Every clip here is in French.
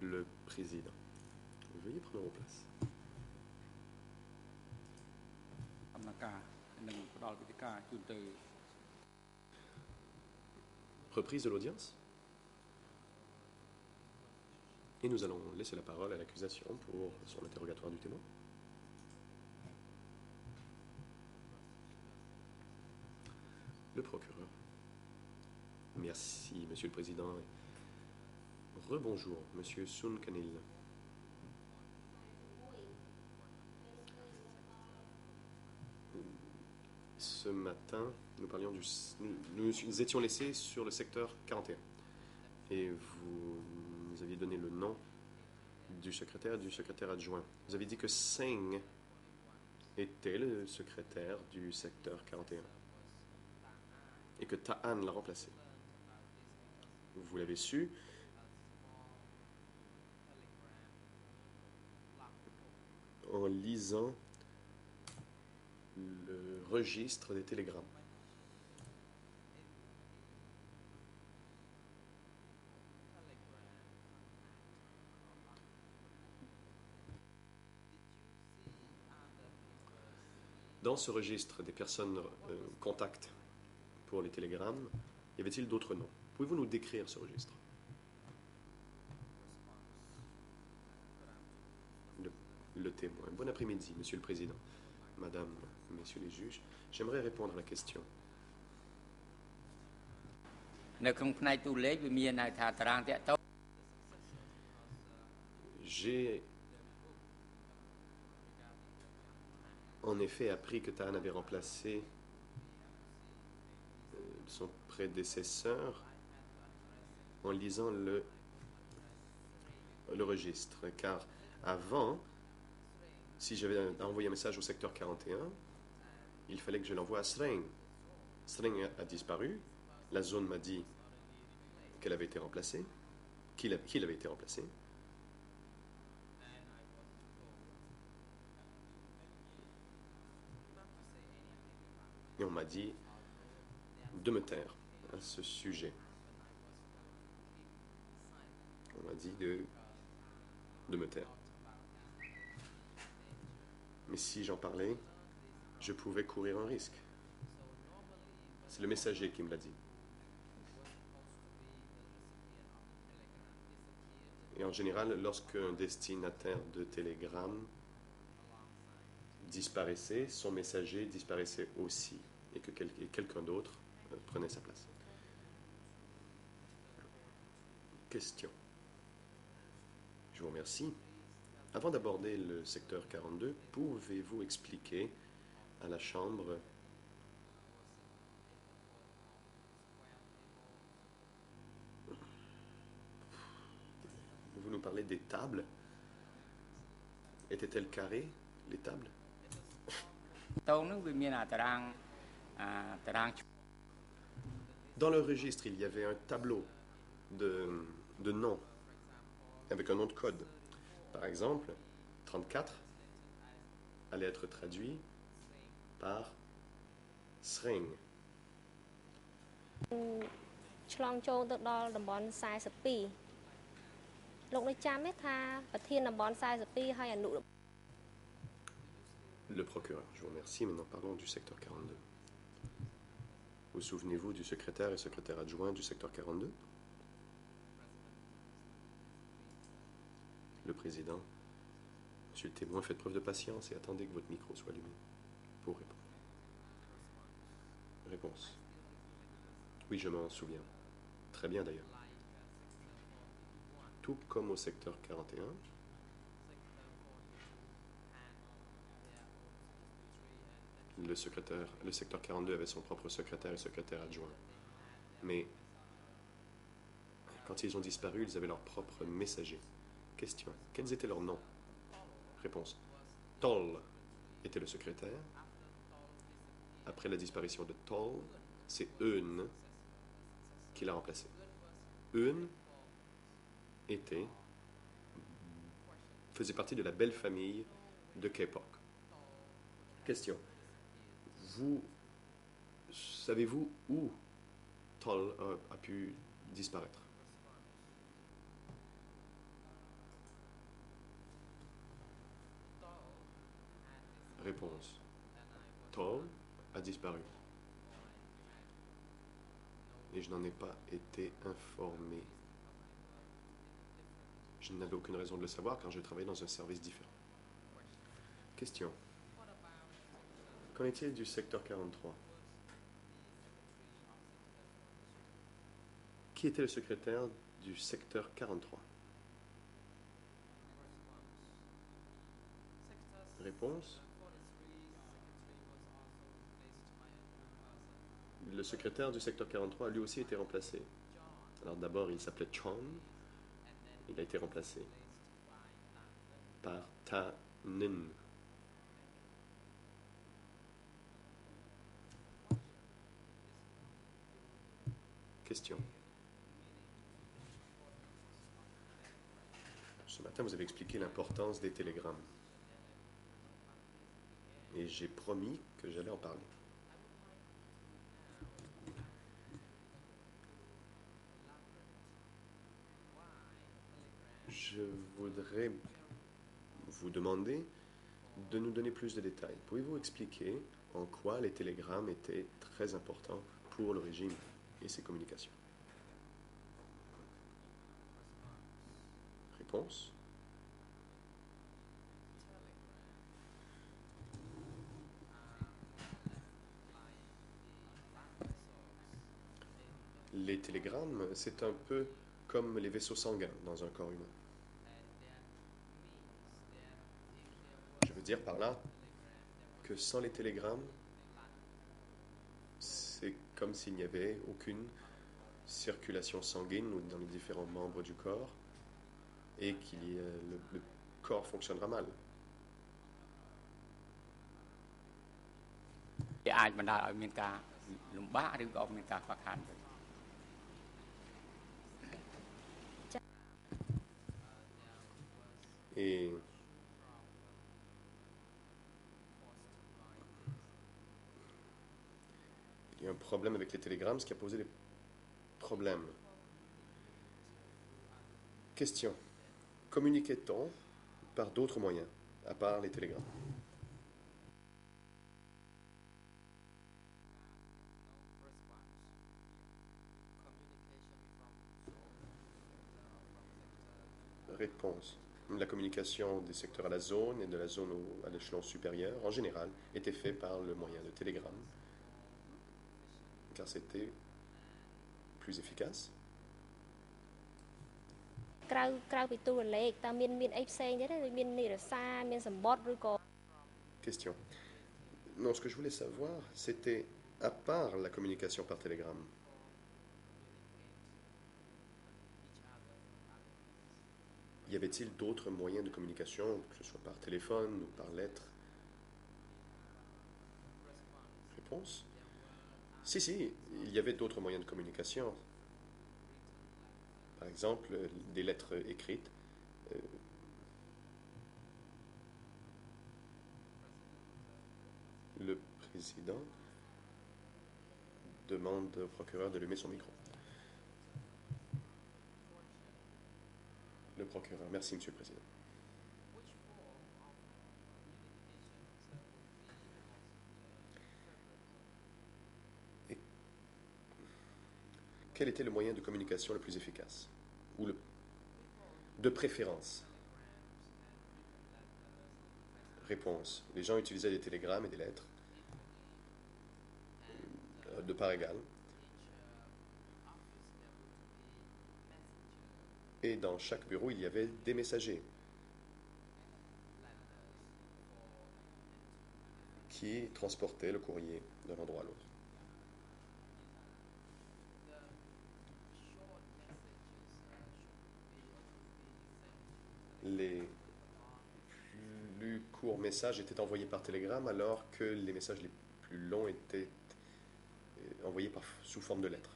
Le président. Veuillez prendre place. Reprise de l'audience. Et nous allons laisser la parole à l'accusation pour son interrogatoire du témoin. Le procureur. Merci, Monsieur le Président. Rebonjour, Monsieur Sun Kanil. Ce matin, nous étions laissés sur le secteur 41. Et vous nous aviez donné le nom du secrétaire adjoint. Vous avez dit que Singh était le secrétaire du secteur 41 et que Ta'an l'a remplacé. Vous l'avez su en lisant le registre des télégrammes. Dans ce registre des personnes contacts pour les télégrammes, y avait-il d'autres noms? Pouvez-vous nous décrire ce registre? Le témoin. Bon après-midi, Monsieur le Président, Madame, Messieurs les juges. J'aimerais répondre à la question. J'ai en effet appris que Ta'an avait remplacé son prédécesseur en lisant le registre. Car avant, si j'avais envoyé un message au secteur 41, il fallait que je l'envoie à Sring. Sring a disparu. La zone m'a dit qu'elle avait été remplacée, qu'il avait été remplacé. Et on m'a dit de me taire à ce sujet. On m'a dit de me taire. Mais si j'en parlais, je pouvais courir un risque. C'est le messager qui me l'a dit. Et en général, lorsqu'un destinataire de télégramme disparaissait, son messager disparaissait aussi, et que quelqu'un d'autre prenait sa place. Question. Je vous remercie. Avant d'aborder le secteur 42, pouvez-vous expliquer à la Chambre vous nous parlez des tables? Étaient-elles carrées, les tables? Dans le registre, il y avait un tableau de noms avec un nom de code. Par exemple, 34 allait être traduit par Sring. ឆ្លងចូលទៅដល់តំបន់42 លោកនៅចាំទេថាប្រធានតំបន់42 ហើយអនុ Le procureur, je vous remercie. Maintenant, parlons du secteur 42. Vous souvenez-vous du secrétaire et secrétaire adjoint du secteur 42? Le président. Monsieur le témoin, faites preuve de patience et attendez que votre micro soit allumé pour répondre. Réponse. Oui, je m'en souviens. Très bien d'ailleurs. Tout comme au secteur 41, le secteur 42 avait son propre secrétaire et secrétaire adjoint. Mais quand ils ont disparu, ils avaient leur propre messager. Question. Quels étaient leurs noms? Réponse. Toll était le secrétaire. Après la disparition de Toll, c'est Eun qui l'a remplacé. Eun faisait partie de la belle famille de K-pop. Question. Vous Savez-vous où Toll a pu disparaître? Réponse. Toll a disparu. Et je n'en ai pas été informé. Je n'avais aucune raison de le savoir car je travaillais dans un service différent. Question. Qu'en est-il du secteur 43? Qui était le secrétaire du secteur 43? Réponse. Le secrétaire du secteur 43 a lui aussi été remplacé. Alors d'abord, il s'appelait John. Il a été remplacé par Ta Nin. Question. Ce matin, vous avez expliqué l'importance des télégrammes. Et j'ai promis que j'allais en parler. Je voudrais vous demander de nous donner plus de détails. Pouvez-vous expliquer en quoi les télégrammes étaient très importants pour le régime et ses communications? Réponse. Les télégrammes, c'est un peu comme les vaisseaux sanguins dans un corps humain. Je veux dire par là que sans les télégrammes, c'est comme s'il n'y avait aucune circulation sanguine dans les différents membres du corps et que le corps fonctionnera mal. វាអាចបណ្ដាលឲ្យមានការលំបាកឬក៏មានការខ្វះខាត Et il y a un problème avec les télégrammes, ce qui a posé des problèmes. Question. Communiquait-on par d'autres moyens, à part les télégrammes? Réponse. La communication des secteurs à la zone et de la zone à l'échelon supérieur, en général, était faite par le moyen de télégramme, car c'était plus efficace. ក្រៅពីទូរលេខតើមានអីផ្សេងទៀតទេមាននិរសារមានសម្បត្តិឬក៏ Question. Non, ce que je voulais savoir, c'était à part la communication par télégramme. Y avait-il d'autres moyens de communication, que ce soit par téléphone ou par lettre? Réponse. Si, il y avait d'autres moyens de communication. Par exemple, des lettres écrites. Le président demande au procureur d'allumer son micro. Le procureur. Merci, Monsieur le Président. Et quel était le moyen de communication le plus efficace? Ou de préférence? Réponse. Les gens utilisaient des télégrammes et des lettres de part égale. Et dans chaque bureau, il y avait des messagers qui transportaient le courrier d'un endroit à l'autre. Les plus courts messages étaient envoyés par télégramme alors que les messages les plus longs étaient envoyés sous forme de lettres.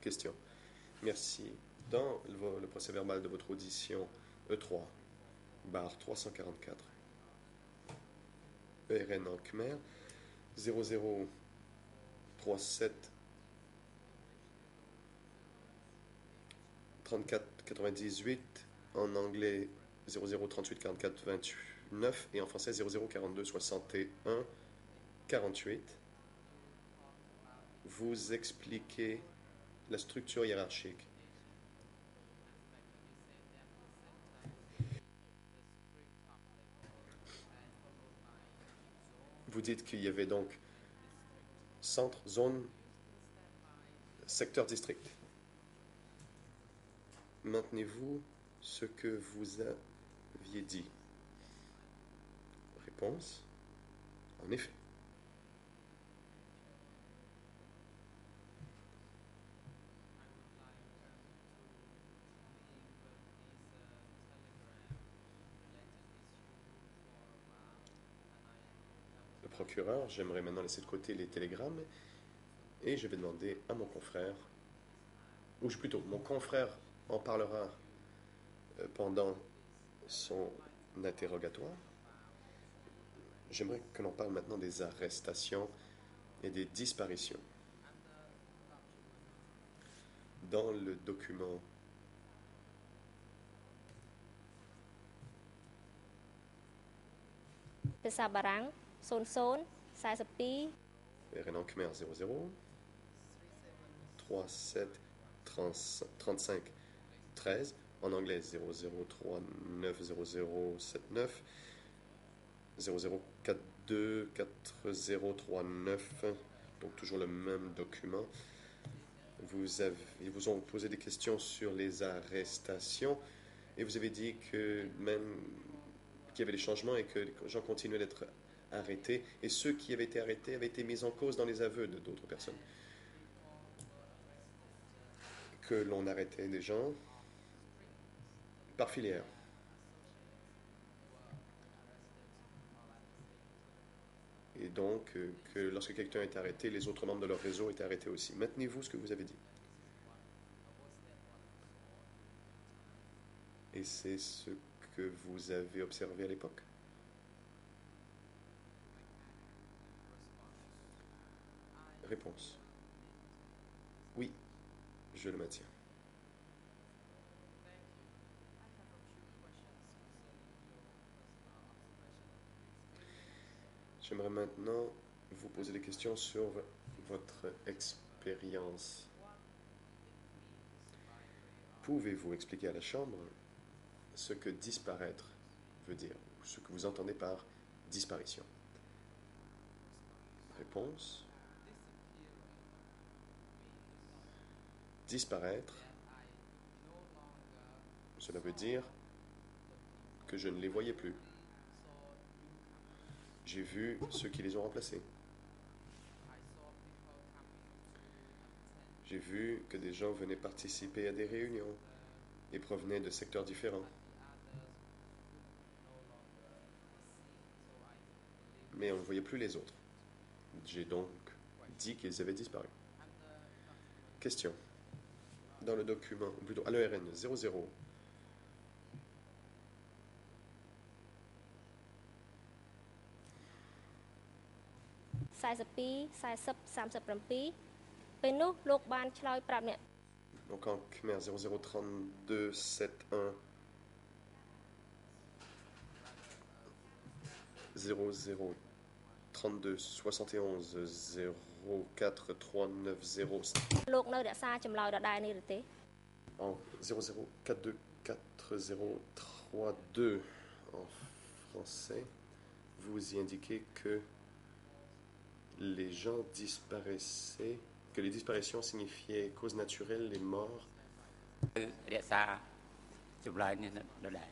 Question. Merci. Dans le procès verbal de votre audition E3, barre 344, ERN en Khmer, 0037 3498, en anglais 0038 44 29 et en français 0042 61 48. Vous expliquez la structure hiérarchique. Vous dites qu'il y avait donc centre, zone, secteur, district. Maintenez-vous ce que vous aviez dit? Réponse: en effet. Le procureur, j'aimerais maintenant laisser de côté les télégrammes et je vais demander à mon confrère, ou plutôt, mon confrère en parlera pendant son interrogatoire. J'aimerais que l'on parle maintenant des arrestations et des disparitions. Dans le documentភាសាបារាំង00 42 Renan Khmer 00 37 35 13, en anglais 00390079 0042 4039, donc toujours le même document. Ils vous ont posé des questions sur les arrestations et vous avez dit que même qu'il y avait des changements et que les gens continuaient d'être arrêtés et ceux qui avaient été arrêtés avaient été mis en cause dans les aveux d'autres personnes. Que l'on arrêtait des gens par filière. Et donc, que lorsque quelqu'un est arrêté, les autres membres de leur réseau étaient arrêtés aussi. Maintenez-vous ce que vous avez dit. Et c'est ce que vous avez observé à l'époque? Réponse: oui, je le maintiens. J'aimerais maintenant vous poser des questions sur votre expérience. Pouvez-vous expliquer à la Chambre ce que disparaître veut dire, ou ce que vous entendez par disparition? Réponse: disparaître, cela veut dire que je ne les voyais plus. J'ai vu ceux qui les ont remplacés. J'ai vu que des gens venaient participer à des réunions et provenaient de secteurs différents. Mais on ne voyait plus les autres. J'ai donc dit qu'ils avaient disparu. Question. Dans le document, ou plutôt à l'ERN 00,42 40 37 ពេលនោះលោកបានឆ្លើយប្រាប់អ្នក donc en Khmer 0032 71 0032 71 04 390 លោកនៅរក្សាចម្លើយដដែលនេះឬទេ en 0042 4032 en français, vous y indiquez que les gens disparaissaient, que les disparitions signifiaient cause naturelle, les morts. រក្សាចម្លើយនេះដដែល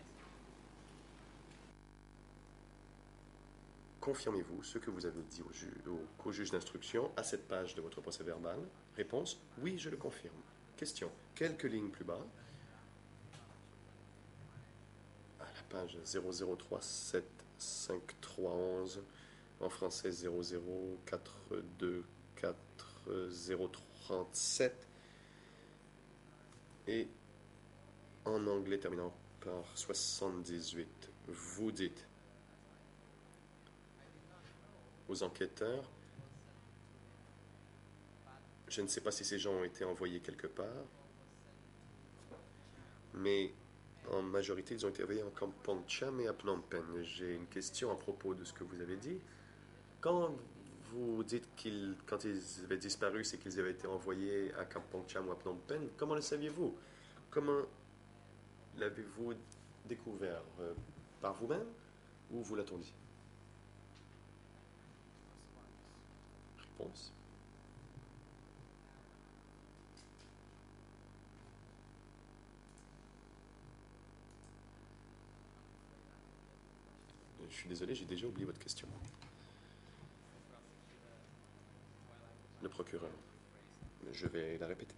Confirmez-vous ce que vous avez dit au juge d'instruction à cette page de votre procès verbal? Réponse: oui, je le confirme. Question. Quelques lignes plus bas, à la page 00375311, en français 00424037 et en anglais terminant par 78. Vous dites aux enquêteurs: Je ne sais pas si ces gens ont été envoyés quelque part, mais en majorité, ils ont été envoyés en Kampong Cham et à Phnom Penh. J'ai une question à propos de ce que vous avez dit. Quand vous dites quand ils avaient disparu, c'est qu'ils avaient été envoyés à Kampong Cham ou à Phnom Penh, comment le saviez-vous? Comment l'avez-vous découvert? Par vous-même ou vous l'a-t-on dit? Réponse. Je suis désolé, j'ai déjà oublié votre question. Le procureur. Je vais la répéter.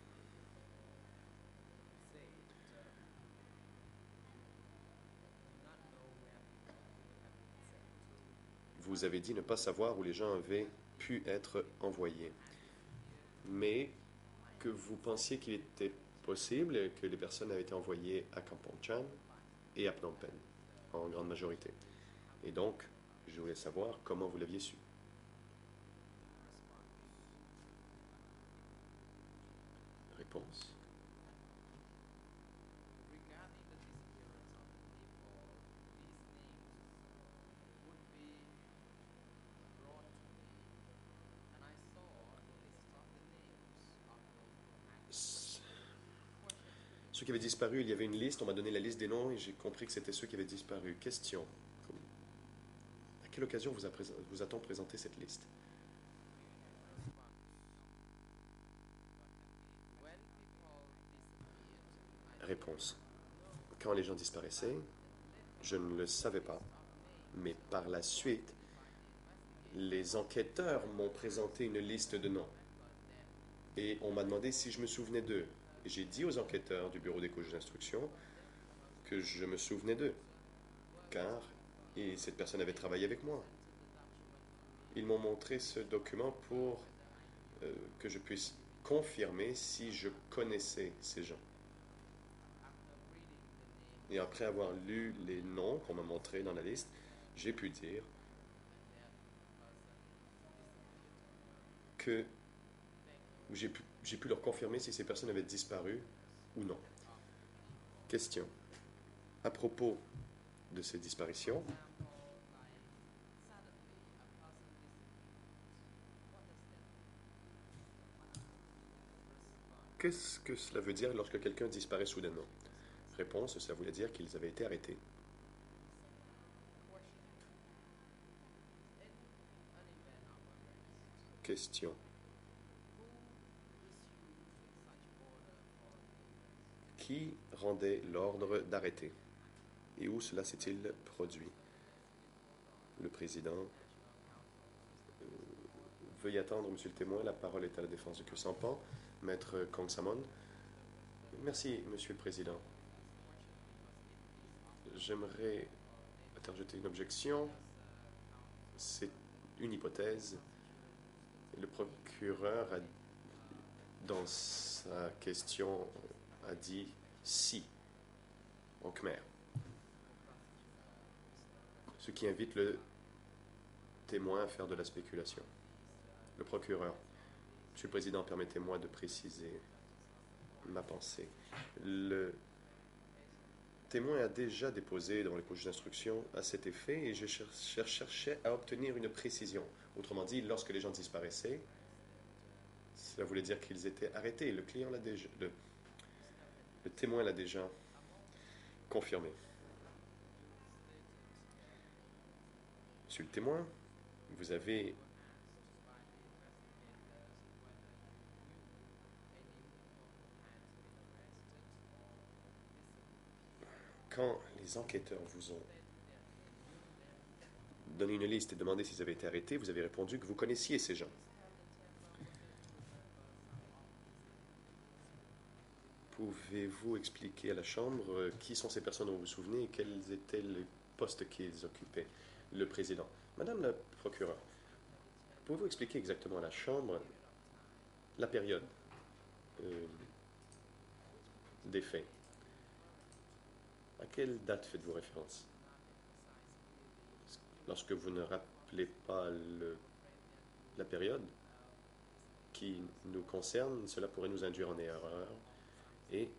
Vous avez dit ne pas savoir où les gens avaient pu être envoyés, mais que vous pensiez qu'il était possible que les personnes avaient été envoyées à Kampong Cham et à Phnom Penh, en grande majorité. Et donc, je voulais savoir comment vous l'aviez su. Réponse. Ceux qui avaient disparu, il y avait une liste, on m'a donné la liste des noms et j'ai compris que c'était ceux qui avaient disparu. Question. À quelle occasion vous a-t-on présenté cette liste? Réponse. Quand les gens disparaissaient, je ne le savais pas. Mais par la suite, les enquêteurs m'ont présenté une liste de noms. Et on m'a demandé si je me souvenais d'eux. Et j'ai dit aux enquêteurs du bureau des couches d'instruction que je me souvenais d'eux. Car cette personne avait travaillé avec moi. Ils m'ont montré ce document pour que je puisse confirmer si je connaissais ces gens. Et après avoir lu les noms qu'on m'a montrés dans la liste, j'ai pu dire que j'ai pu leur confirmer si ces personnes avaient disparu ou non. Question. À propos de ces disparitions, qu'est-ce que cela veut dire lorsque quelqu'un disparaît soudainement? Réponse, ça voulait dire qu'ils avaient été arrêtés. Question. Qui rendait l'ordre d'arrêter? Et où cela s'est-il produit? Le président. Veuillez attendre, monsieur le témoin. La parole est à la défense de Sampan. Maître Kong Samon. Merci, monsieur le président. J'aimerais interjeter une objection. C'est une hypothèse. Le procureur, dans sa question, a dit si, en khmer. Ce qui invite le témoin à faire de la spéculation. Le procureur. Monsieur le Président, permettez-moi de préciser ma pensée. Le témoin a déjà déposé devant les couches d'instruction à cet effet et je cherchais à obtenir une précision. Autrement dit, lorsque les gens disparaissaient, cela voulait dire qu'ils étaient arrêtés. Le client l'a déjà, le témoin l'a déjà confirmé. Monsieur le témoin, vous avez quand les enquêteurs vous ont donné une liste et demandé s'ils avaient été arrêtés, vous avez répondu que vous connaissiez ces gens. Pouvez-vous expliquer à la Chambre qui sont ces personnes dont vous vous souvenez et quels étaient les postes qu'ils occupaient? Le président. Madame la procureure, pouvez-vous expliquer exactement à la Chambre la période des faits? À quelle date faites-vous référence? Lorsque vous ne rappelez pas la période, qui nous concerne, cela pourrait nous induire en erreur et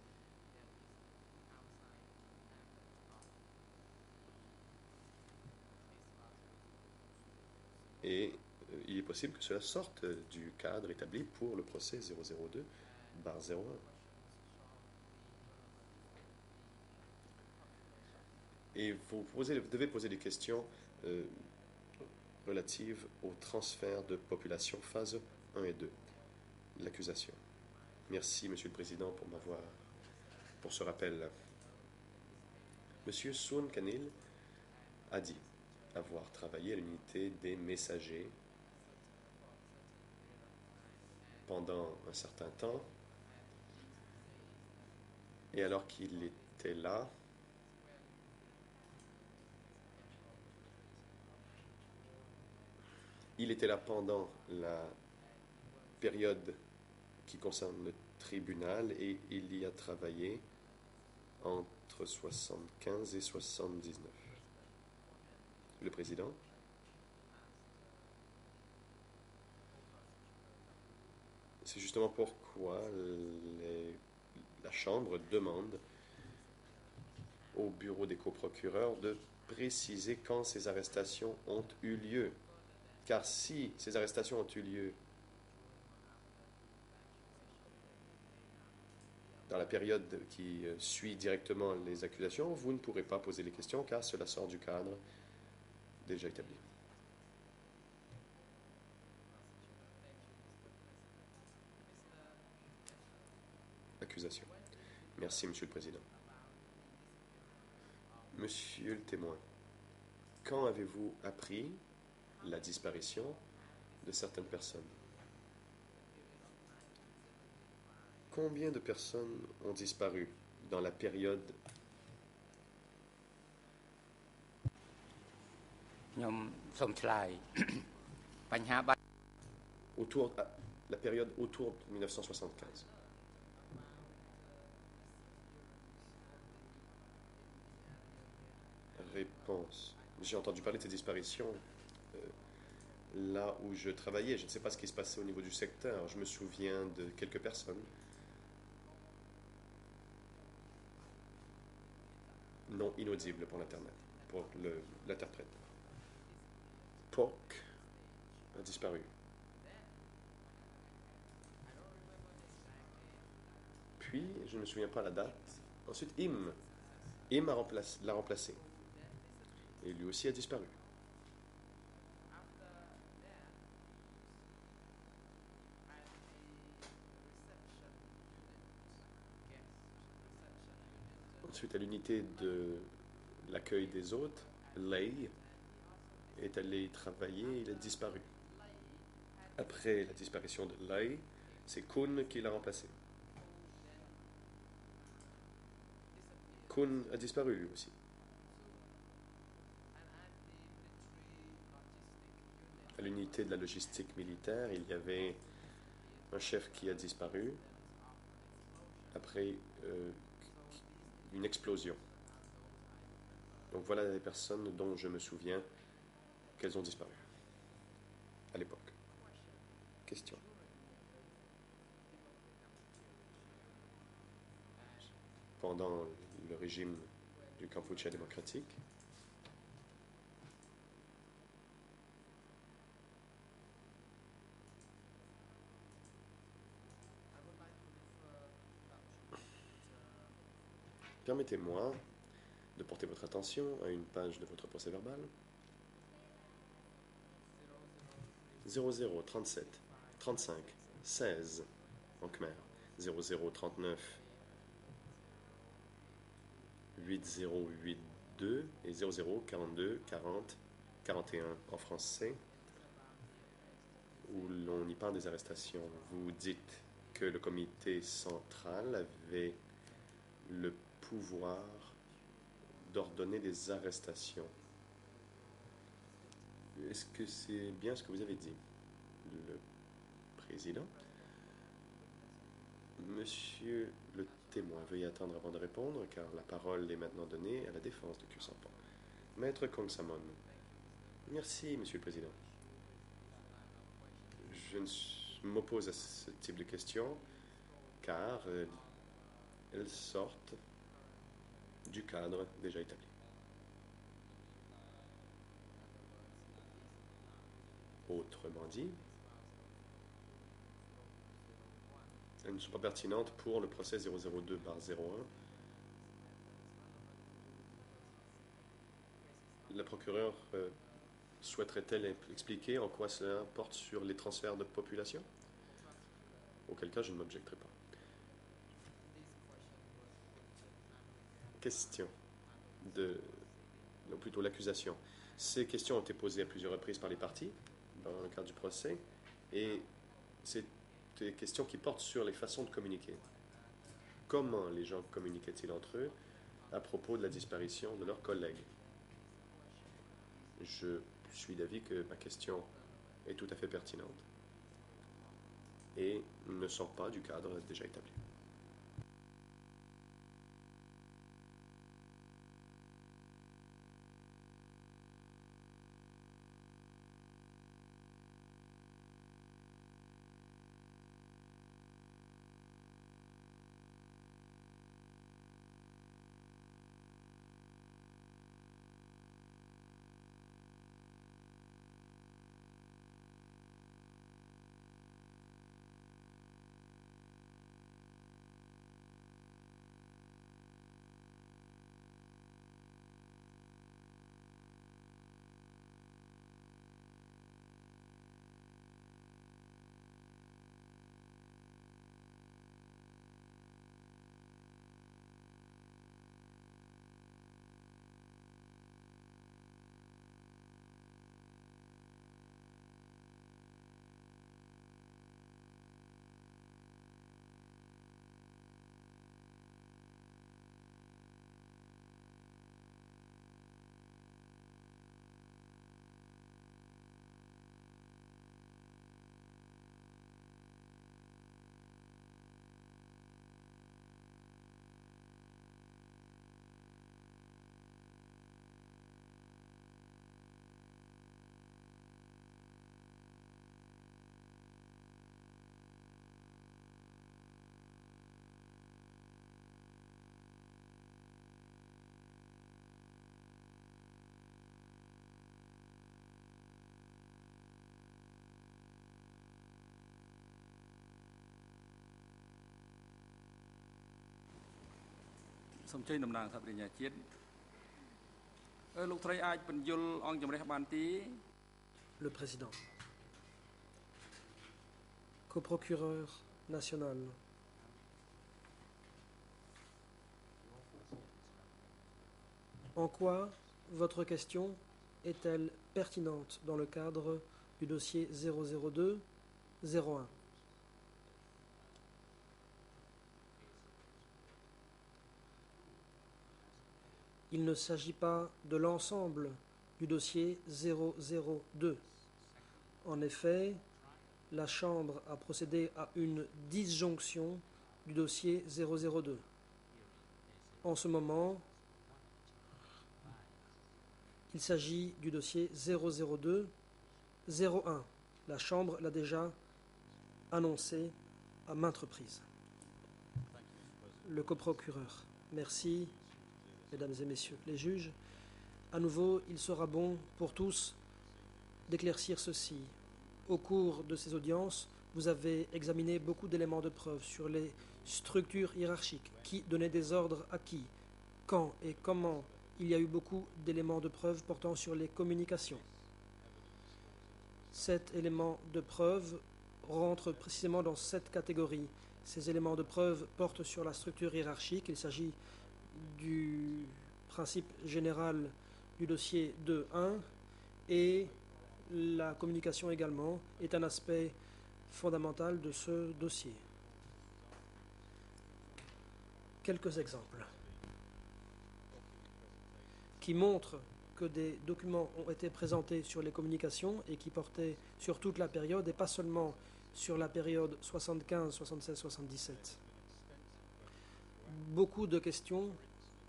il est possible que cela sorte du cadre établi pour le procès 002/01. Et vous devez poser des questions relatives au transfert de population phase 1 et 2. L'accusation. Merci, Monsieur le Président, pour ce rappel. Monsieur Sun Kanil a dit avoir travaillé à l'unité des messagers pendant un certain temps, et alors qu'il était là, il était là pendant la période qui concerne le tribunal et il y a travaillé entre 75 et 79. Le président. C'est justement pourquoi la Chambre demande au bureau des coprocureurs de préciser quand ces arrestations ont eu lieu. Car si ces arrestations ont eu lieu dans la période qui suit directement les accusations, vous ne pourrez pas poser les questions car cela sort du cadre déjà établi. Accusation. Merci, Monsieur le Président. Monsieur le témoin, quand avez-vous appris la disparition de certaines personnes? Combien de personnes ont disparu dans la période la période autour de 1975? Réponse. J'ai entendu parler de ces disparitions là où je travaillais. Je ne sais pas ce qui se passait au niveau du secteur. Je me souviens de quelques personnes. Non inaudible pour l'Internet, pour l'interprète. POC a disparu. Puis, je ne me souviens pas la date. Ensuite, Im l'a remplacé. Et lui aussi a disparu. Ensuite, à l'unité de l'accueil des hôtes, Lei est allé travailler, il a disparu. Après la disparition de Lei, c'est Kun qui l'a remplacé. Kun a disparu lui aussi. À l'unité de la logistique militaire, il y avait un chef qui a disparu après une explosion. Donc voilà les personnes dont je me souviens qu'elles ont disparu à l'époque. Question. Pendant le régime du Kampuchea démocratique, permettez-moi de porter votre attention à une page de votre procès verbal. 00 37 35 16 en Khmer, 00 39 8082 et 00 42 40 41 en français, où l'on y parle des arrestations. Vous dites que le comité central avait le pouvoir d'ordonner des arrestations. Est-ce que c'est bien ce que vous avez dit? Le président. Monsieur le témoin, veuillez attendre avant de répondre, car la parole est maintenant donnée à la défense de Khieu Samphan. Maître Kongsamon. Merci, Monsieur le Président. Je ne suis m'oppose à ce type de questions car elles sortent du cadre déjà établi. Autrement dit, elles ne sont pas pertinentes pour le procès 002/01. La procureure souhaiterait-elle expliquer en quoi cela porte sur les transferts de population? Auquel cas, je ne m'objecterai pas. Question ou plutôt l'accusation. Ces questions ont été posées à plusieurs reprises par les parties dans le cadre du procès et c'est des questions qui portent sur les façons de communiquer. Comment les gens communiquaient-ils entre eux à propos de la disparition de leurs collègues? Je suis d'avis que ma question est tout à fait pertinente et ne sort pas du cadre déjà établi. Le président, coprocureur national, en quoi votre question est-elle pertinente dans le cadre du dossier 002-01? Il ne s'agit pas de l'ensemble du dossier 002. En effet, la Chambre a procédé à une disjonction du dossier 002. En ce moment, il s'agit du dossier 002-01. La Chambre l'a déjà annoncé à maintes reprises. Le coprocureur. Merci, mesdames et messieurs les juges. À nouveau, il sera bon pour tous d'éclaircir ceci. Au cours de ces audiences, vous avez examiné beaucoup d'éléments de preuve sur les structures hiérarchiques, qui donnait des ordres à qui, quand et comment. Il y a eu beaucoup d'éléments de preuve portant sur les communications. Cet élément de preuve rentre précisément dans cette catégorie. Ces éléments de preuve portent sur la structure hiérarchique. Il s'agit du principe général du dossier 2.1 et la communication également est un aspect fondamental de ce dossier. Quelques exemples qui montrent que des documents ont été présentés sur les communications et qui portaient sur toute la période et pas seulement sur la période 75, 76, 77. Beaucoup de questions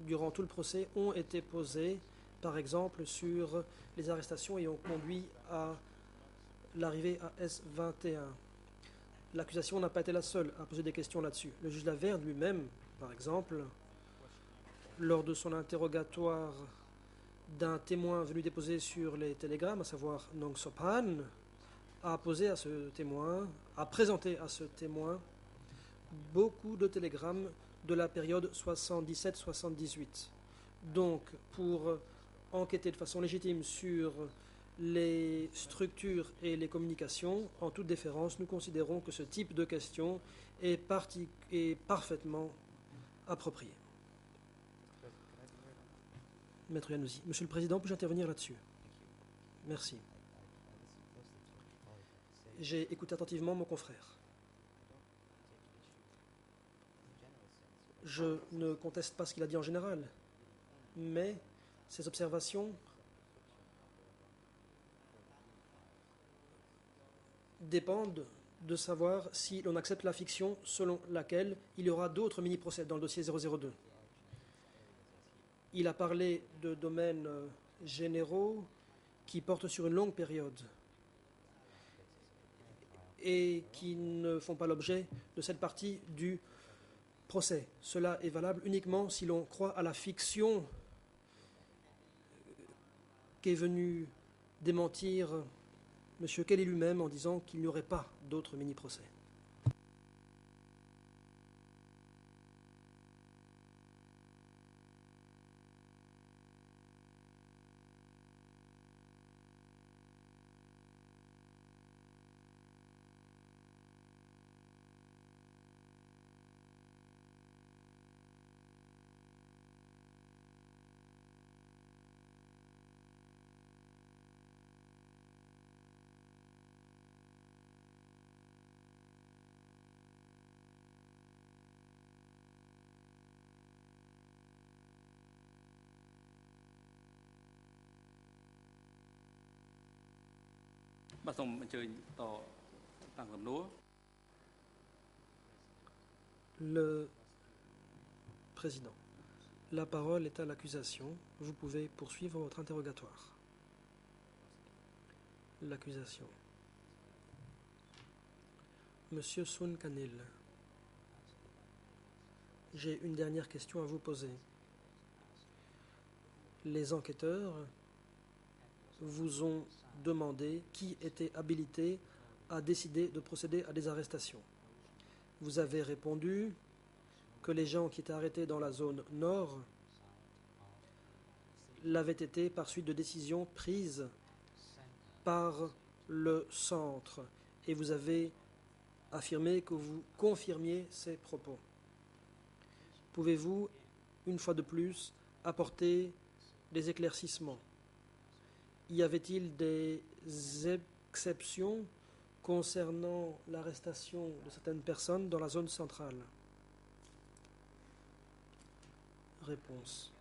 durant tout le procès ont été posées, par exemple sur les arrestations ayant conduit à l'arrivée à S21. L'accusation n'a pas été la seule à poser des questions là-dessus. Le juge Laverde lui-même, par exemple, lors de son interrogatoire d'un témoin venu déposer sur les télégrammes, à savoir Nong Sophan, a posé à ce témoin, a présenté à ce témoin beaucoup de télégrammes de la période 77-78. Donc, pour enquêter de façon légitime sur les structures et les communications, en toute déférence, nous considérons que ce type de question est parfaitement approprié. Maître Yannouzi. Monsieur le Président, puis-je intervenir là-dessus? Merci. J'ai écouté attentivement mon confrère. Je ne conteste pas ce qu'il a dit en général, mais ces observations dépendent de savoir si l'on accepte la fiction selon laquelle il y aura d'autres mini-procès dans le dossier 002. Il a parlé de domaines généraux qui portent sur une longue période et qui ne font pas l'objet de cette partie du procès. Cela est valable uniquement si l'on croit à la fiction qu'est venu démentir M. Kelly lui-même en disant qu'il n'y aurait pas d'autres mini-procès. Le Président, la parole est à l'accusation. Vous pouvez poursuivre votre interrogatoire. L'accusation. Monsieur Sun Kanil, j'ai une dernière question à vous poser. Les enquêteurs vous ont demandé qui était habilité à décider de procéder à des arrestations. Vous avez répondu que les gens qui étaient arrêtés dans la zone nord l'avaient été par suite de décisions prises par le centre. Et vous avez affirmé que vous confirmiez ces propos. Pouvez-vous, une fois de plus, apporter des éclaircissements? Y avait-il des exceptions concernant l'arrestation de certaines personnes dans la zone centrale? Réponse.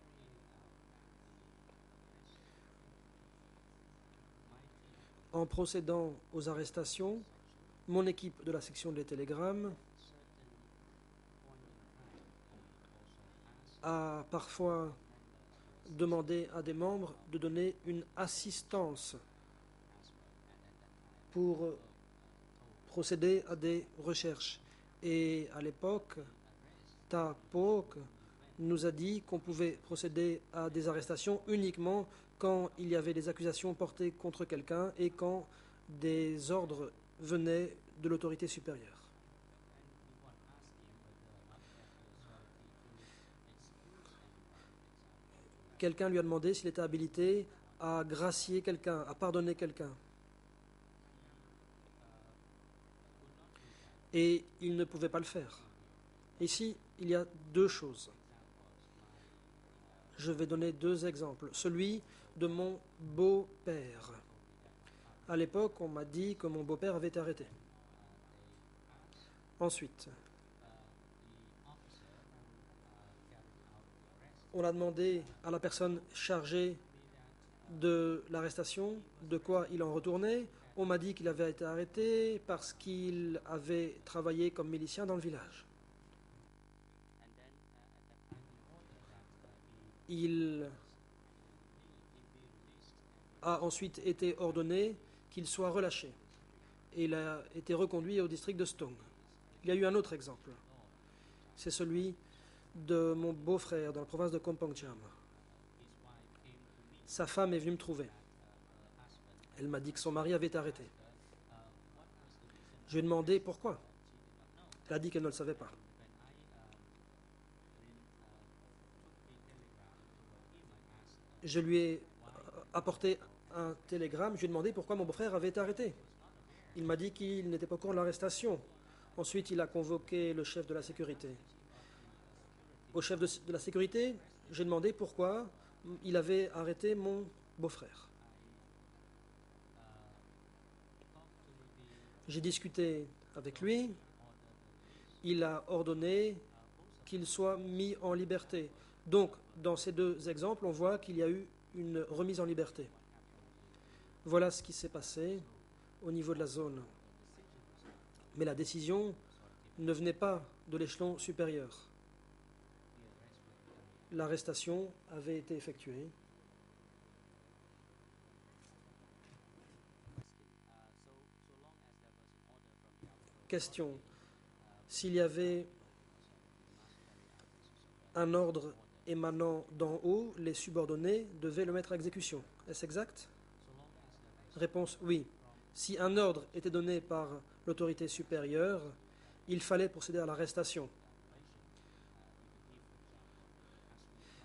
En procédant aux arrestations, mon équipe de la section des télégrammes a parfois demandé à des membres de donner une assistance pour procéder à des recherches. Et à l'époque, Ta Pok nous a dit qu'on pouvait procéder à des arrestations uniquement quand il y avait des accusations portées contre quelqu'un et quand des ordres venaient de l'autorité supérieure. Quelqu'un lui a demandé s'il était habilité à gracier quelqu'un, à pardonner quelqu'un. Et il ne pouvait pas le faire. Ici, il y a deux choses. Je vais donner deux exemples. Celui de mon beau-père. À l'époque, on m'a dit que mon beau-père avait été arrêté. Ensuite, on a demandé à la personne chargée de l'arrestation de quoi il en retournait. On m'a dit qu'il avait été arrêté parce qu'il avait travaillé comme milicien dans le village. Il a ensuite été ordonné qu'il soit relâché. et il a été reconduit au district de Stong. Il y a eu un autre exemple. C'est celui de mon beau-frère dans la province de Kompong Cham. Sa femme est venue me trouver. Elle m'a dit que son mari avait été arrêté. Je lui ai demandé pourquoi. Elle a dit qu'elle ne le savait pas. Je lui ai apporté un télégramme. Je lui ai demandé pourquoi mon beau-frère avait été arrêté. Il m'a dit qu'il n'était pas au courant de l'arrestation. Ensuite, il a convoqué le chef de la sécurité. Au chef de la sécurité, j'ai demandé pourquoi il avait arrêté mon beau-frère. J'ai discuté avec lui. Il a ordonné qu'il soit mis en liberté. Donc, dans ces deux exemples, on voit qu'il y a eu une remise en liberté. Voilà ce qui s'est passé au niveau de la zone. Mais la décision ne venait pas de l'échelon supérieur. L'arrestation avait été effectuée. Question. S'il y avait un ordre émanant d'en haut, les subordonnés devaient le mettre à exécution. Est-ce exact? Réponse oui. Si un ordre était donné par l'autorité supérieure, il fallait procéder à l'arrestation.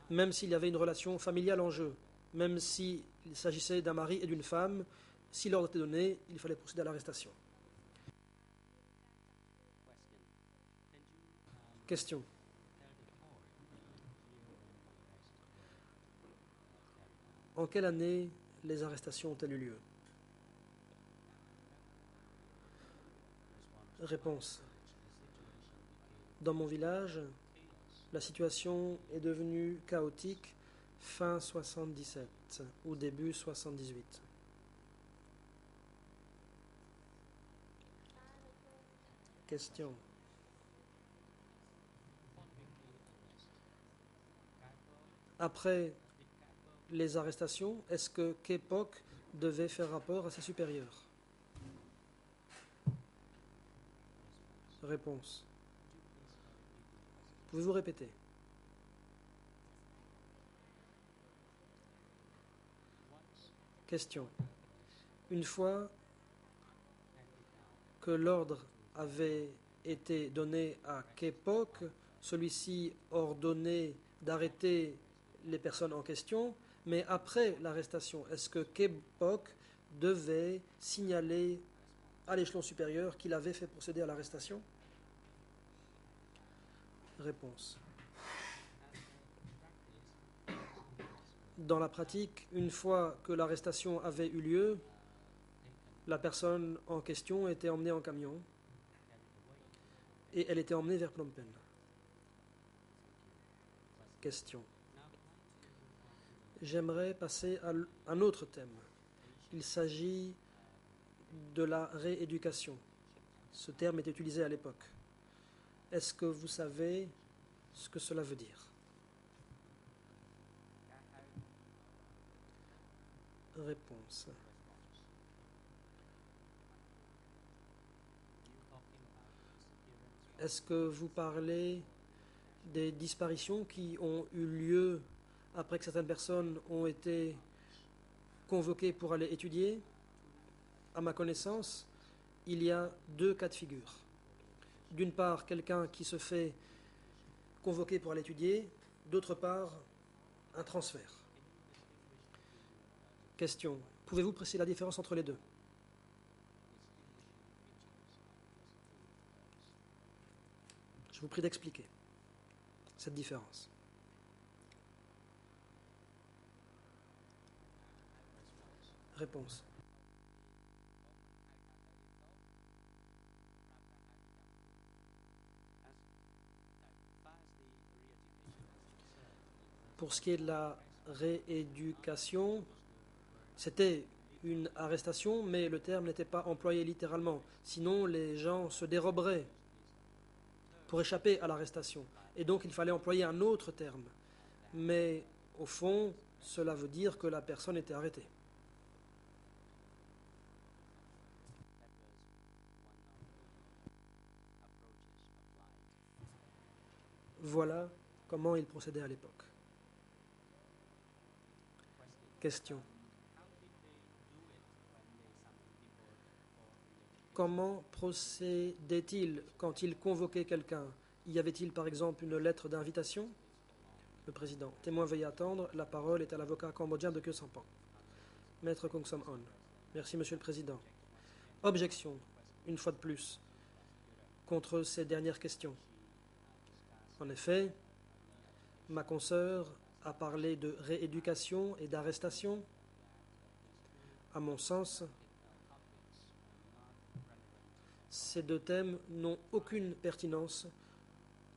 Même s'il y avait une relation familiale en jeu, même s'il s'agissait d'un mari et d'une femme, si l'ordre était donné, il fallait procéder à l'arrestation. Question. En quelle année les arrestations ont-elles eu lieu? Réponse. Dans mon village, la situation est devenue chaotique fin 77 ou début 78. Question. Après les arrestations, est-ce que Kepok devait faire rapport à ses supérieurs? Réponse. Pouvez-vous répéter? Question. Une fois que l'ordre avait été donné à Kepok, celui-ci ordonnait d'arrêter les personnes en question, mais après l'arrestation, est-ce que Kepok devait signaler à l'échelon supérieur qu'il avait fait procéder à l'arrestation? Réponse. Dans la pratique, une fois que l'arrestation avait eu lieu, la personne en question était emmenée en camion et elle était emmenée vers Phnom Penh. Question. J'aimerais passer à un autre thème. Il s'agit de la rééducation. Ce terme était utilisé à l'époque. Est-ce que vous savez ce que cela veut dire? Réponse. Est-ce que vous parlez des disparitions qui ont eu lieu après que certaines personnes ont été convoquées pour aller étudier? À ma connaissance, il y a deux cas de figure. D'une part, quelqu'un qui se fait convoquer pour aller étudier, d'autre part, un transfert. Question. Pouvez-vous préciser la différence entre les deux? Je vous prie d'expliquer cette différence. Réponse. Pour ce qui est de la rééducation, c'était une arrestation, mais le terme n'était pas employé littéralement. Sinon, les gens se déroberaient pour échapper à l'arrestation. Et donc, il fallait employer un autre terme. Mais, au fond, cela veut dire que la personne était arrêtée. Voilà comment il procédait à l'époque. Question. Comment procédait-il quand il convoquait quelqu'un? Y avait-il par exemple une lettre d'invitation? Le président. Témoin, veuillez attendre. La parole est à l'avocat cambodgien de Khieu Samphan. Maître Kong Som On. Merci, Monsieur le Président. Objection, une fois de plus, contre ces dernières questions. En effet, ma consoeur a parlé de rééducation et d'arrestation. À mon sens, ces deux thèmes n'ont aucune pertinence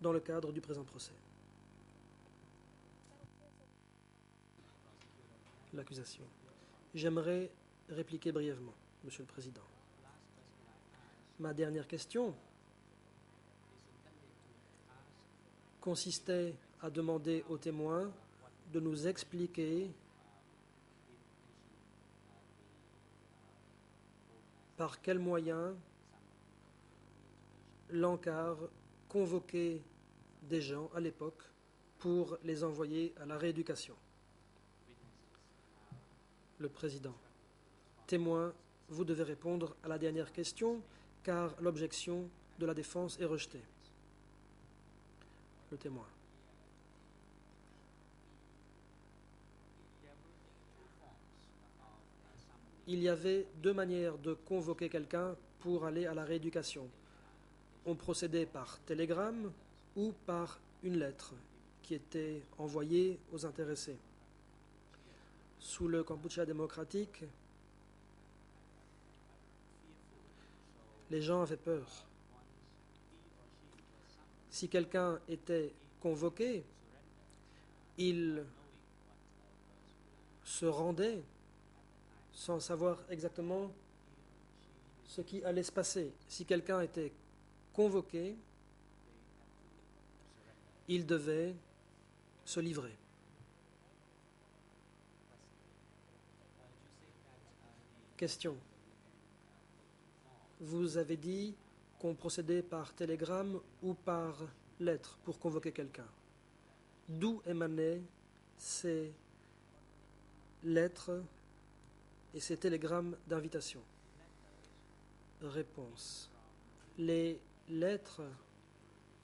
dans le cadre du présent procès. L'accusation. J'aimerais répliquer brièvement, Monsieur le Président. Ma dernière question consistait à demander aux témoins de nous expliquer par quels moyens l'encart convoquait des gens à l'époque pour les envoyer à la rééducation. Le Président. Témoin, vous devez répondre à la dernière question car l'objection de la défense est rejetée. Le témoin. Il y avait deux manières de convoquer quelqu'un pour aller à la rééducation. On procédait par télégramme ou par une lettre qui était envoyée aux intéressés. Sous le Kampuchea démocratique, les gens avaient peur. Si quelqu'un était convoqué, il se rendait sans savoir exactement ce qui allait se passer. Si quelqu'un était convoqué, il devait se livrer. Question. Vous avez dit qu'on procédait par télégramme ou par lettre pour convoquer quelqu'un. D'où émanaient ces lettres et ces télégrammes d'invitation? Réponse. Les lettres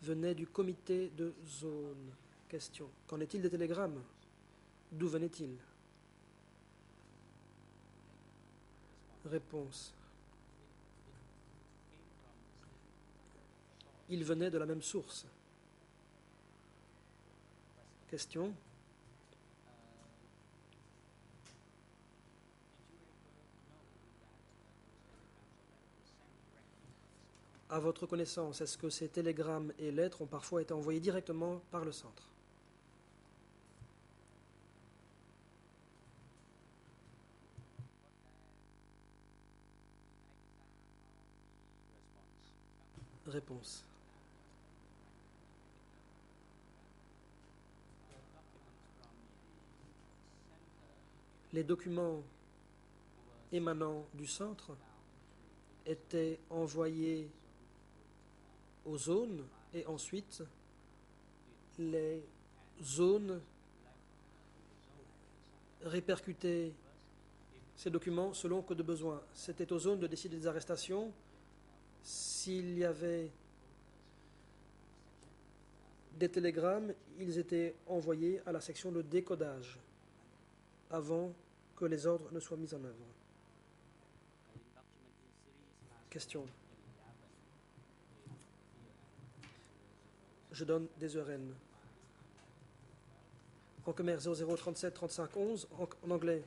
venaient du comité de zone. Question. Qu'en est-il des télégrammes? D'où venaient-ils? Réponse. Ils venaient de la même source. Question. À votre connaissance, est-ce que ces télégrammes et lettres ont parfois été envoyés directement par le centre? Réponse. Les documents émanant du centre étaient envoyés aux zones et ensuite les zones répercutaient ces documents selon que de besoin. C'était aux zones de décider des arrestations. S'il y avait des télégrammes, ils étaient envoyés à la section de décodage avant que les ordres ne soient mis en œuvre. Question. Je donne des ERN. En Khmer 0037 35 11, en anglais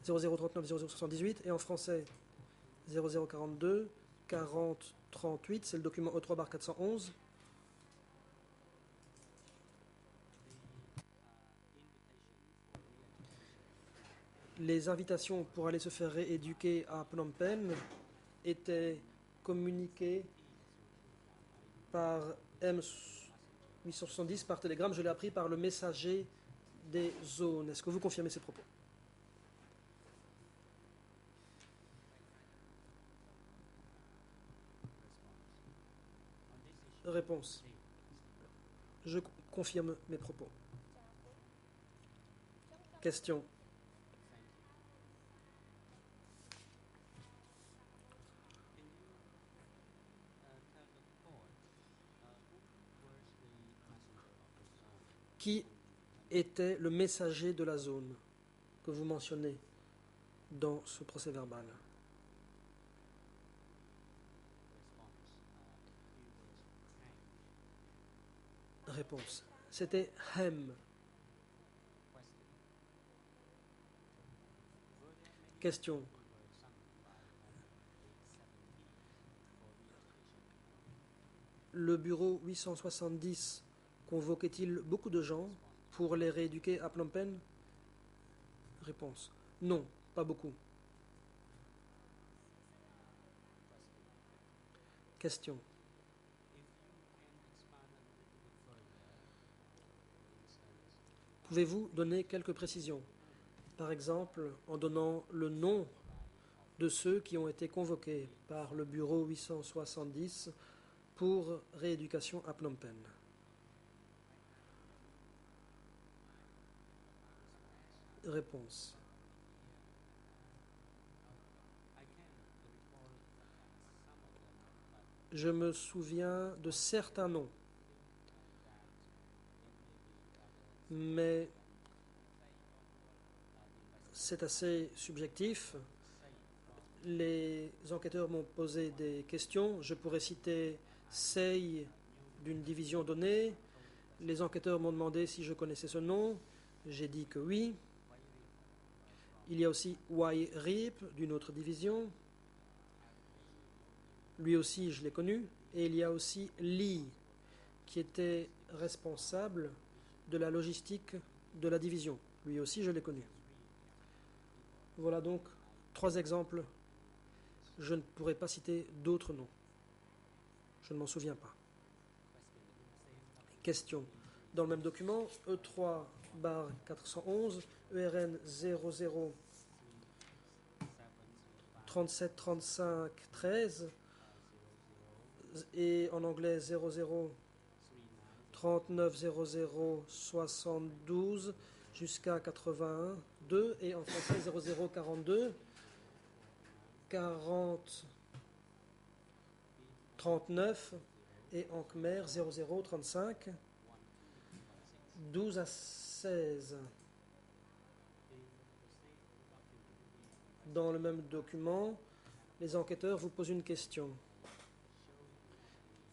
0039 0078 et en français 0042 40 38, c'est le document E3/411. Les invitations pour aller se faire rééduquer à Phnom Penh étaient communiquées par M870 par télégramme. Je l'ai appris par le messager des zones. Est-ce que vous confirmez ces propos? Réponse. Je confirme mes propos. Question. Qui était le messager de la zone que vous mentionnez dans ce procès-verbal? Réponse. C'était Hem. Question. Le bureau 870 convoquait-il beaucoup de gens pour les rééduquer à Phnom Penh? Réponse. Non, pas beaucoup. Question. Pouvez-vous donner quelques précisions? Par exemple, en donnant le nom de ceux qui ont été convoqués par le bureau 870 pour rééducation à Phnom Penh. Réponse. Je me souviens de certains noms, mais c'est assez subjectif. Les enquêteurs m'ont posé des questions. Je pourrais citer Sei d'une division donnée. Les enquêteurs m'ont demandé si je connaissais ce nom. J'ai dit que oui. Il y a aussi Wai Rip d'une autre division. Lui aussi, je l'ai connu. Et il y a aussi Lee, qui était responsable de la logistique de la division. Lui aussi, je l'ai connu. Voilà donc 3 exemples. Je ne pourrais pas citer d'autres noms. Je ne m'en souviens pas. Question. Dans le même document, E3/411, ERN 00 37 35 13 et en anglais 00 39 00 72 jusqu'à 81 2 et en français 00 42 40 39 et en khmer 00 35 12 à 16. Dans le même document, les enquêteurs vous posent une question.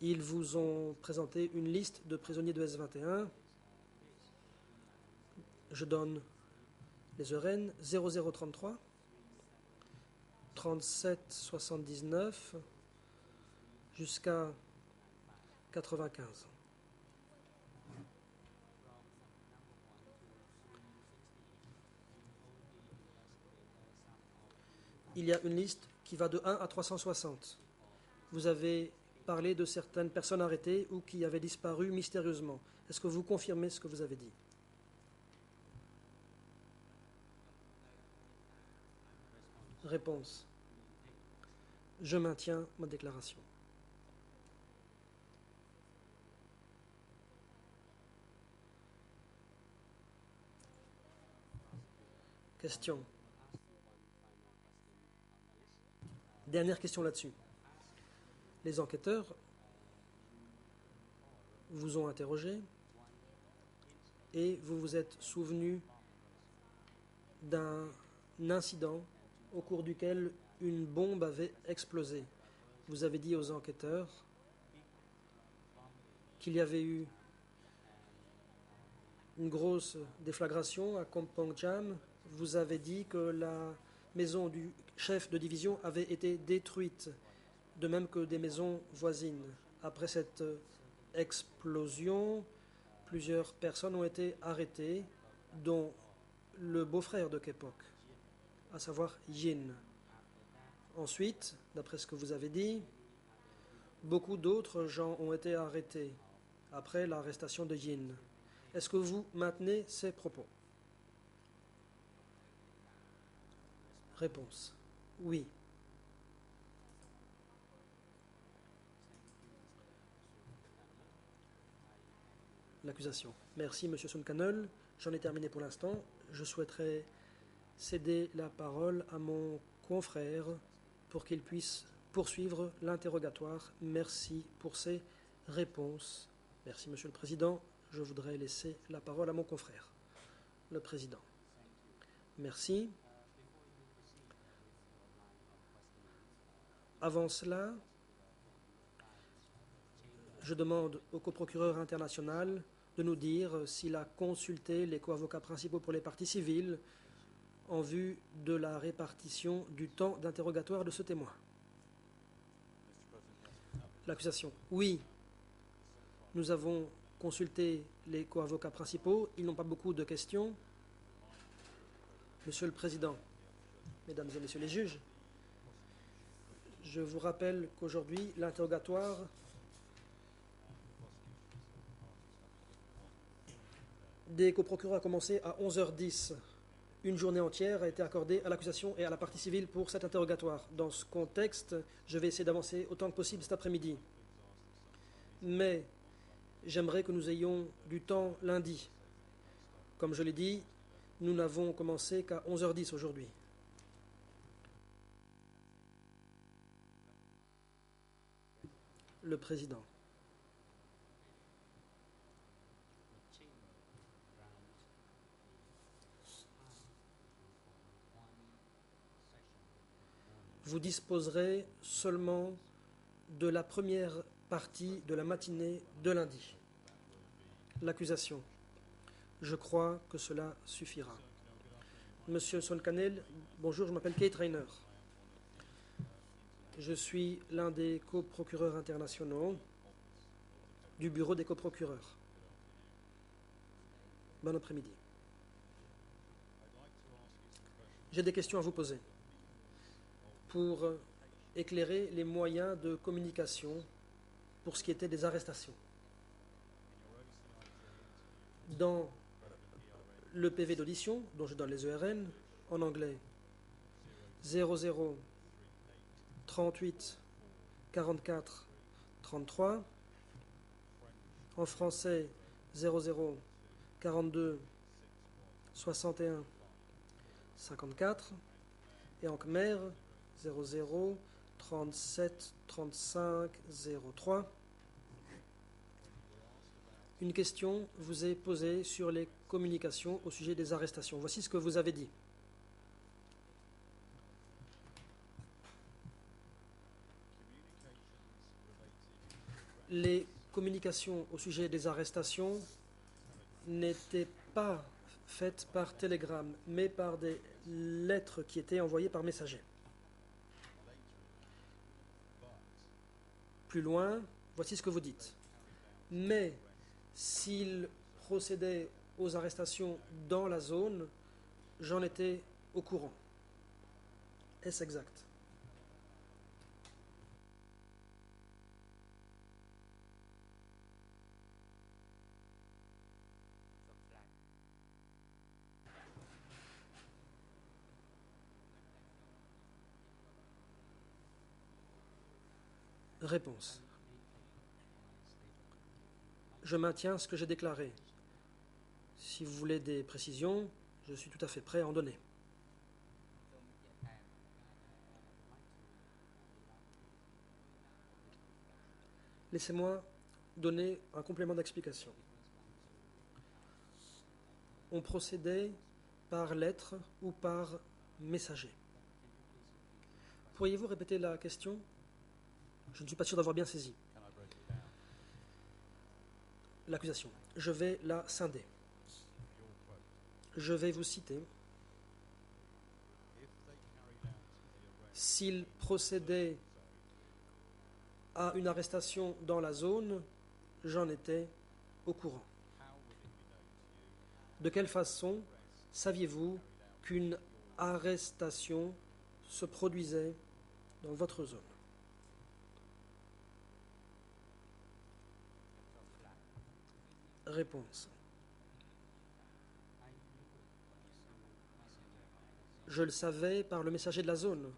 Ils vous ont présenté une liste de prisonniers de S21. Je donne les ERN 0033, 37 79 jusqu'à 95. Il y a une liste qui va de 1 à 360. Vous avez parlé de certaines personnes arrêtées ou qui avaient disparu mystérieusement. Est-ce que vous confirmez ce que vous avez dit? Réponse. Je maintiens ma déclaration. Question. Dernière question là-dessus. Les enquêteurs vous ont interrogé et vous vous êtes souvenu d'un incident au cours duquel une bombe avait explosé. Vous avez dit aux enquêteurs qu'il y avait eu une grosse déflagration à Kompong Cham. Vous avez dit que la maison du chef de division avait été détruite, de même que des maisons voisines. Après cette explosion, plusieurs personnes ont été arrêtées, dont le beau-frère de Kepok, à savoir Yin. Ensuite, d'après ce que vous avez dit, beaucoup d'autres gens ont été arrêtés après l'arrestation de Yin. Est-ce que vous maintenez ces propos? Réponse. Oui. L'accusation. Merci, Monsieur Sooncanol. J'en ai terminé pour l'instant. Je souhaiterais céder la parole à mon confrère pour qu'il puisse poursuivre l'interrogatoire. Merci pour ces réponses. Merci, Monsieur le Président. Je voudrais laisser la parole à mon confrère, le Président. Merci. Avant cela, je demande au coprocureur international de nous dire s'il a consulté les co-avocats principaux pour les parties civiles en vue de la répartition du temps d'interrogatoire de ce témoin. L'accusation. Oui, nous avons consulté les co-avocats principaux. Ils n'ont pas beaucoup de questions. Monsieur le Président, Mesdames et Messieurs les juges, je vous rappelle qu'aujourd'hui, l'interrogatoire des coprocureurs a commencé à 11h10. Une journée entière a été accordée à l'accusation et à la partie civile pour cet interrogatoire. Dans ce contexte, je vais essayer d'avancer autant que possible cet après-midi. Mais j'aimerais que nous ayons du temps lundi. Comme je l'ai dit, nous n'avons commencé qu'à 11h10 aujourd'hui. Le Président. Vous disposerez seulement de la première partie de la matinée de lundi. L'accusation. Je crois que cela suffira. Monsieur Sooncanol, bonjour, je m'appelle Kate Rayner. Je suis l'un des coprocureurs internationaux du bureau des coprocureurs. Bon après-midi. J'ai des questions à vous poser pour éclairer les moyens de communication pour ce qui était des arrestations. Dans le PV d'audition, dont je donne les ERN, en anglais, 00 38 44 33, en français, 00 42 61 54, et en khmer, 00 37 35 03. Une question vous est posée sur les communications au sujet des arrestations. Voici ce que vous avez dit. Les communications au sujet des arrestations n'étaient pas faites par télégramme, mais par des lettres qui étaient envoyées par messager. Plus loin, voici ce que vous dites. Mais s'il procédait aux arrestations dans la zone, j'en étais au courant. Est-ce exact? Réponse. Je maintiens ce que j'ai déclaré. Si vous voulez des précisions, je suis tout à fait prêt à en donner. Laissez-moi donner un complément d'explication. On procédait par lettre ou par messager. Pourriez-vous répéter la question? Je ne suis pas sûr d'avoir bien saisi. L'accusation. Je vais la scinder. Je vais vous citer. S'il procédait à une arrestation dans la zone, j'en étais au courant. De quelle façon saviez-vous qu'une arrestation se produisait dans votre zone? Réponse. Je le savais par le messager de la zone.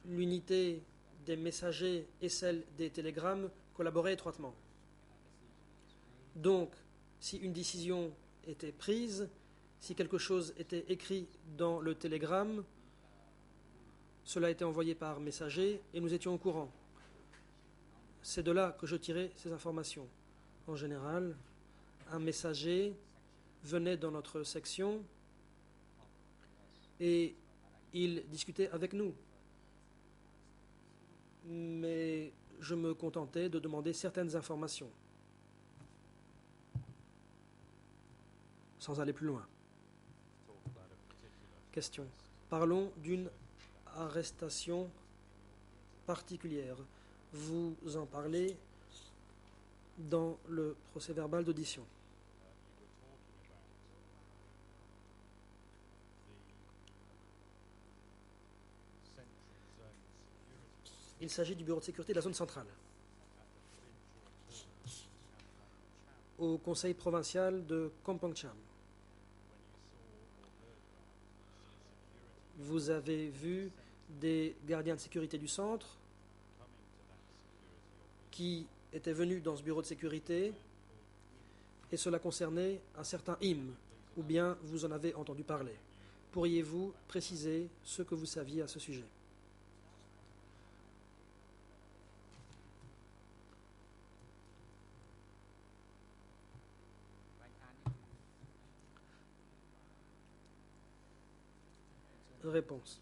L'unité des messagers et celle des télégrammes collaboraient étroitement. Donc, si une décision était prise, si quelque chose était écrit dans le télégramme, cela était envoyé par messager et nous étions au courant. C'est de là que je tirais ces informations. En général, un messager venait dans notre section et il discutait avec nous. Mais je me contentais de demander certaines informations, sans aller plus loin. Question. Parlons d'une arrestation particulière. Vous en parlez dans le procès-verbal d'audition. Il s'agit du bureau de sécurité de la zone centrale. Au conseil provincial de Kampong Cham. Vous avez vu des gardiens de sécurité du centre qui étaient venus dans ce bureau de sécurité et cela concernait un certain Im, ou bien vous en avez entendu parler. Pourriez-vous préciser ce que vous saviez à ce sujet? Réponse.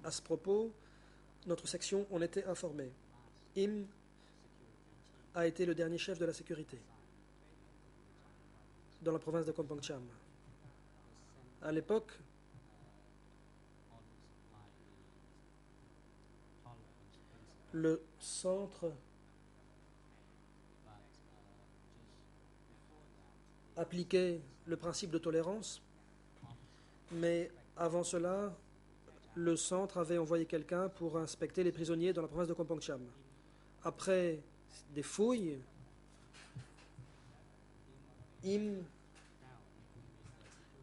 À ce propos, notre section en était informée. Im a été le dernier chef de la sécurité dans la province de Kampong Cham. À l'époque, le centre appliquait le principe de tolérance, mais avant cela, le centre avait envoyé quelqu'un pour inspecter les prisonniers dans la province de Kampong Cham. Après des fouilles, Im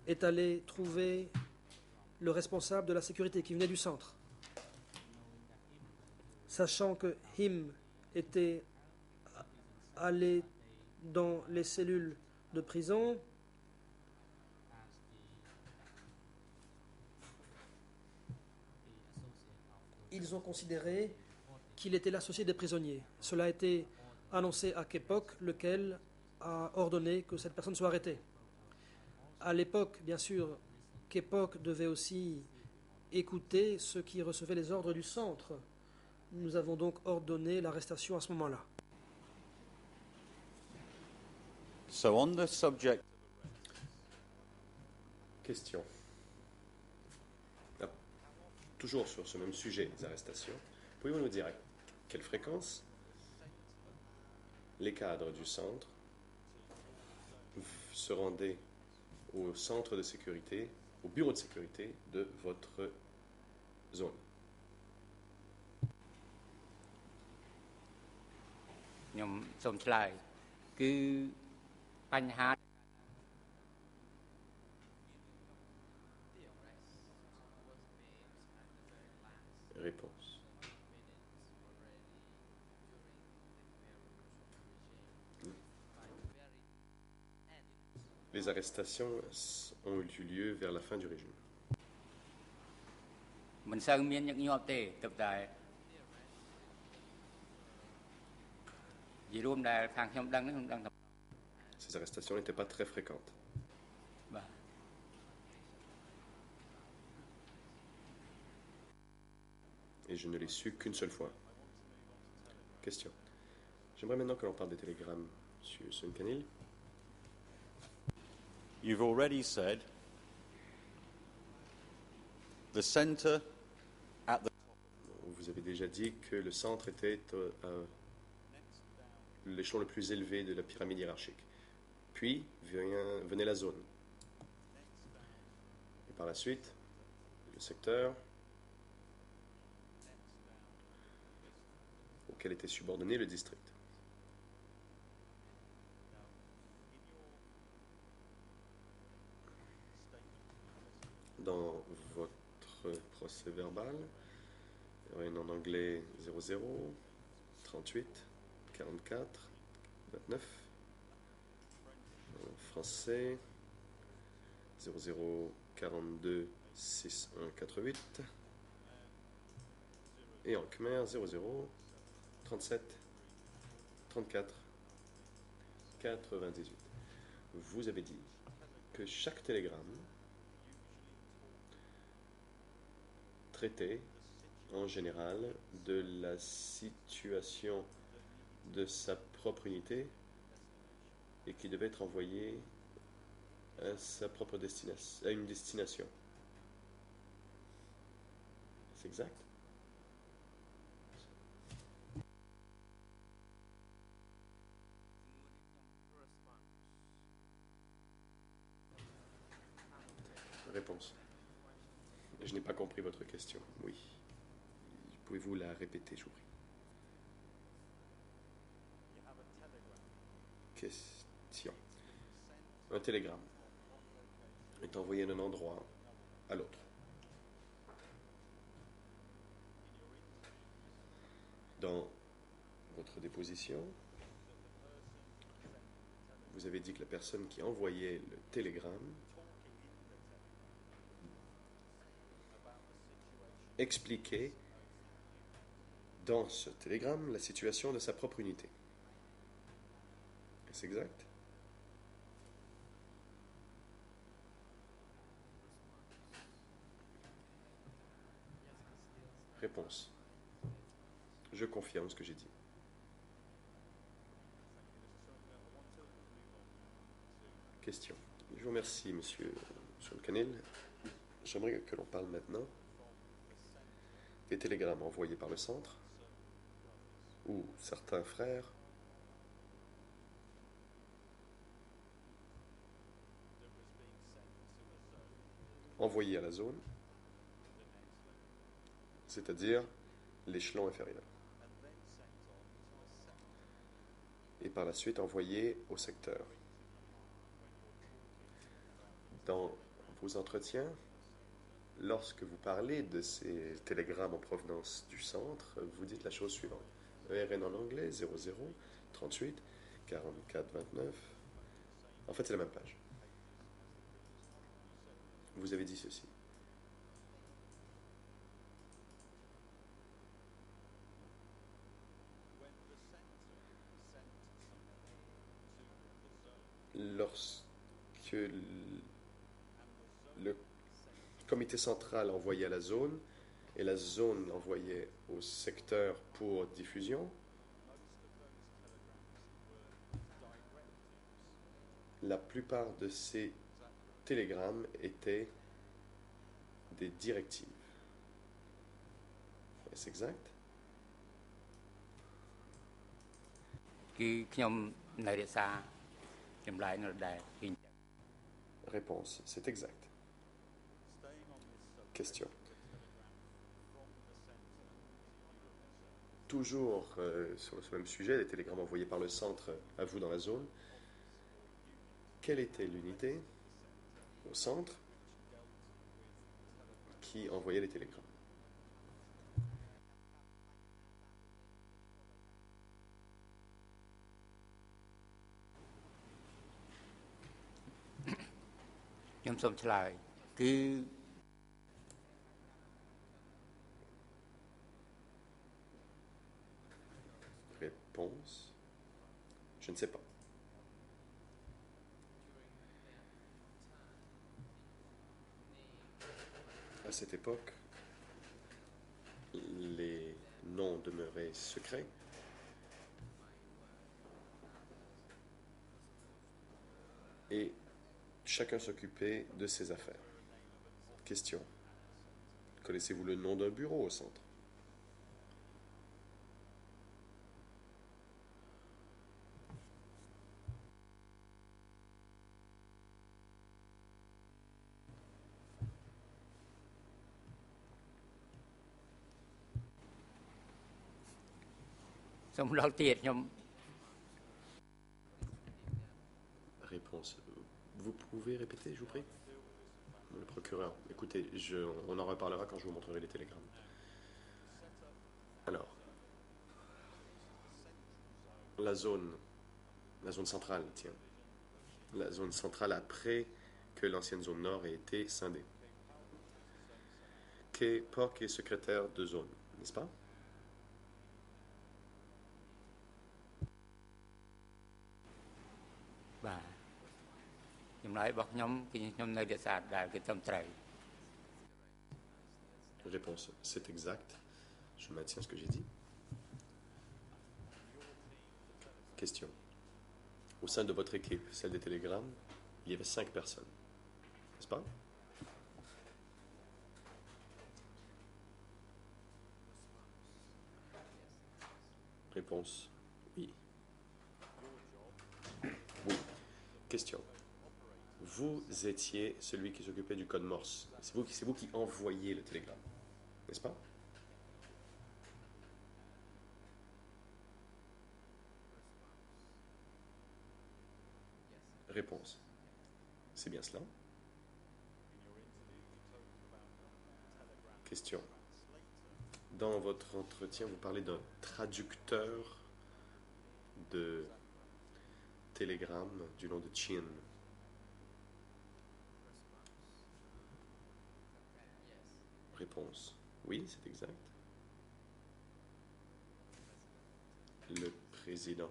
est allé trouver le responsable de la sécurité qui venait du centre. Sachant que Im était allé dans les cellules de prison, ils ont considéré qu'il était l'associé des prisonniers. Cela a été annoncé à Kepok, lequel a ordonné que cette personne soit arrêtée. À l'époque, bien sûr, Kepok devait aussi écouter ceux qui recevaient les ordres du centre. Nous avons donc ordonné l'arrestation à ce moment-là. So on the subject. Question. Ah, toujours sur ce même sujet, les arrestations, pouvez-vous nous dire à quelle fréquence les cadres du centre se rendaient au centre de sécurité, au bureau de sécurité de votre zone? ខ្ញុំសូមឆ្លើយគឺបញ្ហា Réponse. Les arrestations ont eu lieu vers la fin du régime. មិនសូវមានញឹកញាប់ទេទើបតែនិយាយរួមដែលខាងខ្ញុំដឹងនេះខ្ញុំដឹងថា Ces arrestations n'étaient pas très fréquentes. បាទ Et je ne l'ai su qu'une seule fois. Question. J'aimerais maintenant que l'on parle des télégrammes, M. Sunkanil. You've already said the centre at the Vous avez déjà dit que le centre était l'échelon le plus élevé de la pyramide hiérarchique. Puis venait la zone. Et par la suite, le secteur auquel était subordonné le district. Dans votre procès verbal, il y en anglais 00, 38, 44, 29. En français, 0042 6148. Et en khmer, 00 37 34 98. Vous avez dit que chaque télégramme traitait en général de la situation de sa propre unité et qui devait être envoyé à sa propre destination, à une destination. C'est exact? Réponse. Je n'ai pas compris votre question. Oui. Pouvez-vous la répéter, je vous prie? Question. Un télégramme est envoyé d'un endroit à l'autre. Dans votre déposition, vous avez dit que la personne qui envoyait le télégramme expliquait dans ce télégramme la situation de sa propre unité. Est-ce exact? Réponse. Je confirme ce que j'ai dit. Question. Je vous remercie, monsieur Solcanel. J'aimerais que l'on parle maintenant des télégrammes envoyés par le centre, où certains frères envoyés à la zone, c'est-à-dire l'échelon inférieur, et par la suite envoyés au secteur. Dans vos entretiens, lorsque vous parlez de ces télégrammes en provenance du centre, vous dites la chose suivante. ERN en anglais, 00 38 44 29. En fait, c'est la même page. Vous avez dit ceci. Lorsque le comité central envoyait à la zone et la zone envoyait au secteur pour diffusion, la plupart de ces télégrammes étaient des directives. Est-ce exact? គឺខ្ញុំនៅរក្សាចម្លើយនៅដែរពី Réponse, c'est exact. Question. Toujours sur ce même sujet, les télégrammes envoyés par le centre à vous dans la zone. Quelle était l'unité au centre qui envoyait les télégrammes? Réponse. Je ne sais pas. À cette époque, les noms demeuraient secrets. Et chacun s'occupait de ses affaires. Question. Connaissez-vous le nom d'un bureau au centre? Réponse. Vous pouvez répéter, je vous prie? Le procureur. Écoutez, on en reparlera quand je vous montrerai les télégrammes. Alors, la zone La zone centrale, tiens. La zone centrale après que l'ancienne zone nord ait été scindée. Kay Pock est secrétaire de zone, n'est-ce pas? Bah, ចម្លើយរបស់ខ្ញុំគឺខ្ញុំនៅរក្សាដែលគឺត្រឹមត្រូវ Réponse, c'est exact. Je maintiens ce que j'ai dit. Question. Au sein de votre équipe, celle des télégrammes, il y avait 5 personnes, n'est-ce pas? Réponse, oui. Oui. Question. Vous étiez celui qui s'occupait du code Morse. C'est vous qui envoyez le télégramme, n'est-ce pas? Réponse. C'est bien cela. Question. Dans votre entretien, vous parlez d'un traducteur de télégramme du nom de Chin. Réponse. Oui, c'est exact. Le président.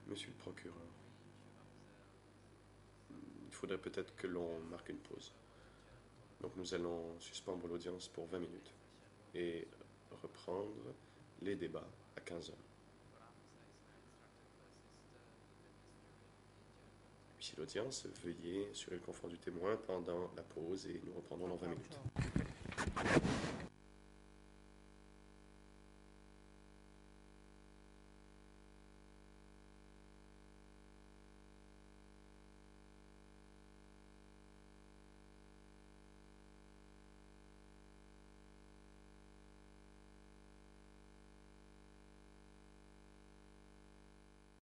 Monsieur le procureur. Il faudrait peut-être que l'on marque une pause. Donc nous allons suspendre l'audience pour 20 minutes et reprendre les débats à 15 heures. Puis l'audience, veuillez assurer le confort du témoin pendant la pause et nous reprendrons dans 20 minutes.